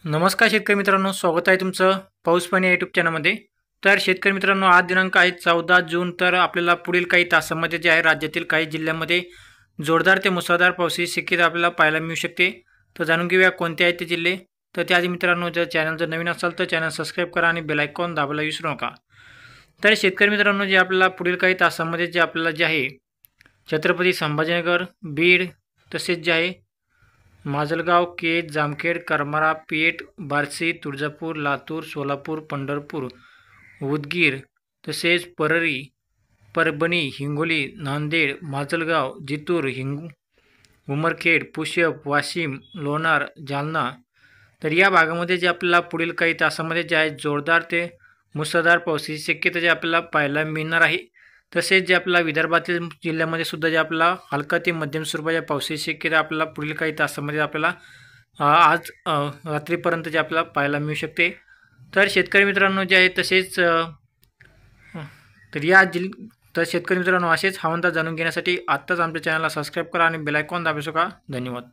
नमस्कार शेतकरी मित्रांनो, स्वागत आहे तुमचं पाऊस पाणी या यूट्यूब चॅनलमध्ये। तर शेतकरी मित्रांनो, आज दिनांक आहे 14 जून। तर आपल्याला पुढील काही तासांमध्ये जे आहे राज्यातील काही जिल्ह्यांमध्ये जोरदार ते मुसळधार पावसाची शक्यता आपल्याला पाहायला मिळू शकते। तर जाणून घेऊया कोणते आहेत ते जिल्हे। तर त्याआधी मित्रांनो, जर नवीन असाल तर चॅनल सबस्क्राईब करा आणि बेल आयकॉन दाबायला विसरू नका। तर शेतकरी मित्रांनो, जे आपल्याला पुढील काही तासांमध्ये जे आपल्याला जे आहे छत्रपती संभाजीनगर, बीड, तसेच जे आहे माजलगाव, केज, जामखेड, करमाळा, पेठ, बार्शी, तुळजापूर, लातूर, सोलापूर, पंढरपूर, उदगीर, तसेच परळी, परभणी, हिंगोली, नांदेड, माजलगाव, जितूर, उमरखेड, पुसद, वाशिम, लोणार, जालना, तर या भागामध्ये जे आपल्याला पुढील काही तासांमध्ये जे आहे जोरदार ते मुसळधार पावसाची शक्यता जे आपल्याला पाहायला मिळणार आहे। तसेच जे आपल्याला विदर्भातील जिल्ह्यामध्ये सुद्धा जे आपल्याला हलका ते मध्यम स्वरूपाच्या पावसाची शक्यता आपल्याला पुढील काही तासांमध्ये आपल्याला आज रात्रीपर्यंत जे आपल्याला पाहायला मिळू शकते। तर शेतकरी मित्रांनो जे आहे तसेच तर शेतकरी मित्रांनो असेच हवामान जाणून घेण्यासाठी आत्ताच आमच्या चॅनलला सबस्क्राईब करा आणि बेल आयकॉन दाबू शका। धन्यवाद।